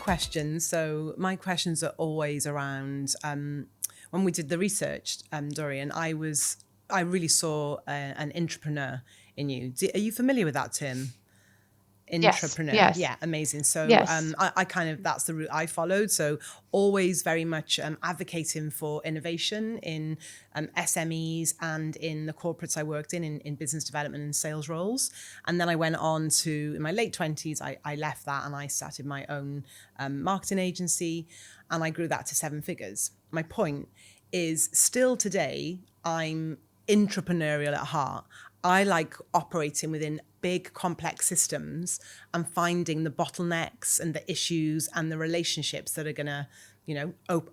questions. So my questions are always around when we did the research, Dorian. I really saw an intrapreneur in you. Are you familiar with that term? Yes, Intrapreneur. yes, Yeah, amazing. So yes. I kind of, that's the route I followed. So always very much advocating for innovation in SMEs and in the corporates I worked in business development and sales roles. And then I went on to, in my late 20s, I left that and I started my own marketing agency, and I grew that to 7 figures. My point is, still today, I'm intrapreneurial at heart. I like operating within big, complex systems and finding the bottlenecks and the issues and the relationships that are going to,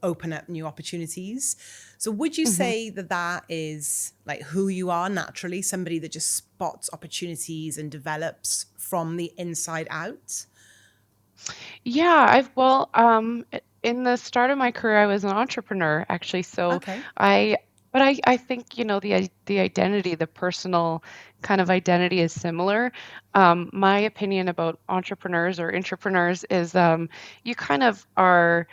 open up new opportunities. So would you hmm say that that is like who you are naturally, somebody that just spots opportunities and develops from the inside out? Yeah, in the start of my career, I was an entrepreneur actually. So Okay. I, but I think, the identity, the personal kind of identity is similar. My opinion about entrepreneurs or intrapreneurs is you kind of are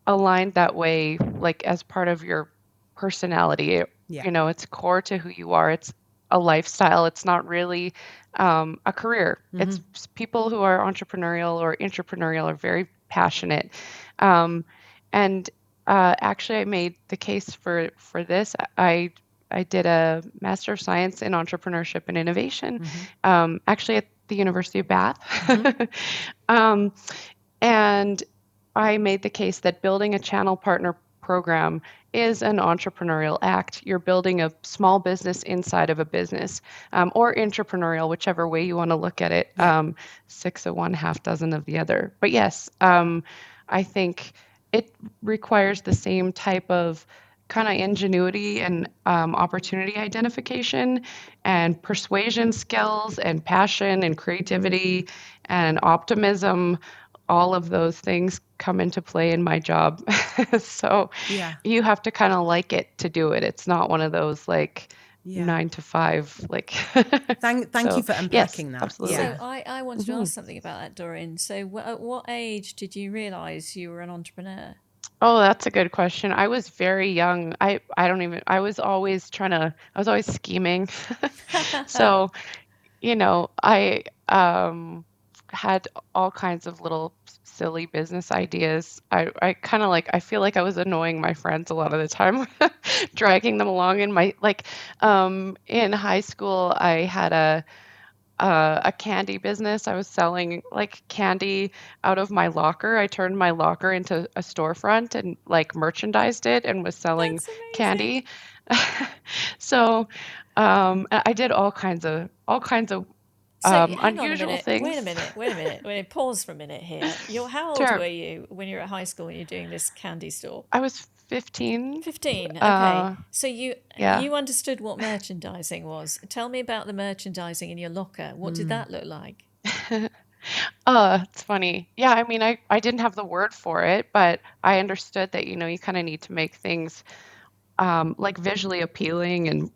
aligned that way, like as part of your personality. Yeah. It's core to who you are. It's a lifestyle. It's not really a career. It's people who are entrepreneurial or intrapreneurial are very passionate. Um, and Actually, I made the case for this. I did a Master of Science in Entrepreneurship and Innovation, actually at the University of Bath. um, and I made the case that building a channel partner program is an entrepreneurial act. You're building a small business inside of a business, or intrapreneurial, whichever way you want to look at it. Yeah. Six of one, half dozen of the other. But yes, I think it requires the same type of kind of ingenuity and opportunity identification and persuasion skills and passion and creativity and optimism. All of those things come into play in my job. So Yeah. you have to kind of like it to do it. It's not one of those like Yeah. 9 to 5, like. Thank you So for yes, unpacking that. absolutely. So Yeah. I wanted to hmm ask something about that, Dorian. So at what age did you realize you were an entrepreneur? Oh, that's a good question. I was very young. I was always scheming. So, I had all kinds of little silly business ideas. I kind of I feel like I was annoying my friends a lot of the time, dragging them along in my, in high school, I had a candy business. I was selling like candy out of my locker. I turned my locker into a storefront and like merchandised it and was selling That's amazing. candy. So I did all kinds of So hang on a unusual minute. Wait a things. minute. Wait a minute. Wait, pause for a minute here. How old Sure. were you when you were at high school and you're doing this candy store? I was 15. 15. Okay. Uh, So you yeah. you understood what merchandising was. Tell me about the merchandising in your locker. What did that look like? It's funny. Yeah, I mean, I didn't have the word for it, but I understood that, you kind of need to make things like visually appealing and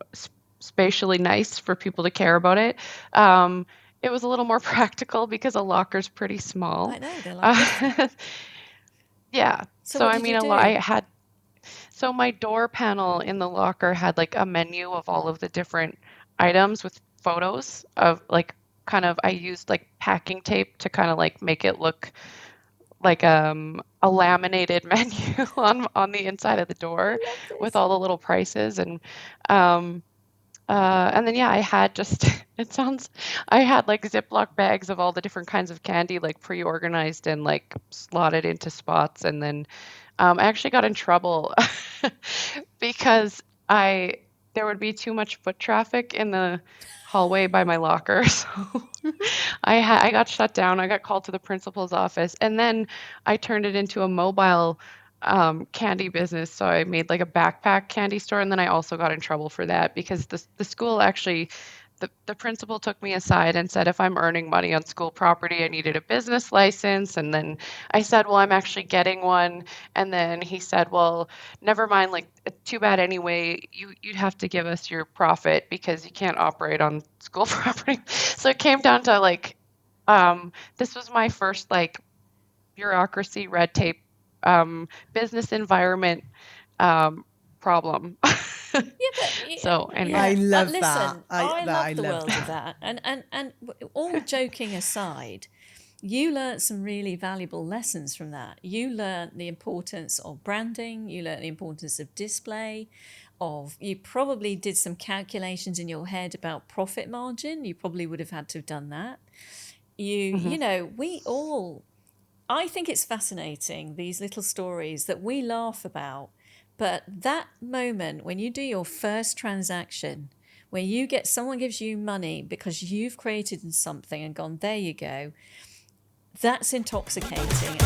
spatially nice for people to care about it. Um, it was a little more practical because a locker's pretty small. I know, they're like this. Uh, yeah. So So what I did mean, you do? so my door panel in the locker had like a menu of all of the different items with photos of like kind of I used like packing tape to kind of like make it look like a laminated menu on the inside of the door I love with this. all the little prices um and then yeah, I had just it sounds I had like Ziploc bags of all the different kinds of candy like pre-organized and like slotted into spots, and then I actually got in trouble because I there would be too much foot traffic in the hallway by my locker. So I got shut down. I got called to the principal's office, and then I turned it into a mobile candy business. So I made like a backpack candy store, and then I also got in trouble for that because the school actually. The principal took me aside and said if I'm earning money on school property, I needed a business license. And then I said, well, I'm actually getting one. And then he said, well, never mind, like too bad anyway. You'd have to give us your profit because you can't operate on school property. So it came down to like this was my first like bureaucracy, red tape, business environment problem. Yeah, but So anyway. I love listen, that. I love the love world of that. And all joking aside, you learned some really valuable lessons from that. You learned the importance of branding. You learned the importance of display. You probably did some calculations in your head about profit margin. You probably would have had to have done that. You know, I think it's fascinating, these little stories that we laugh about. But that moment when you do your first transaction, where someone gives you money because you've created something and gone, there you go, that's intoxicating.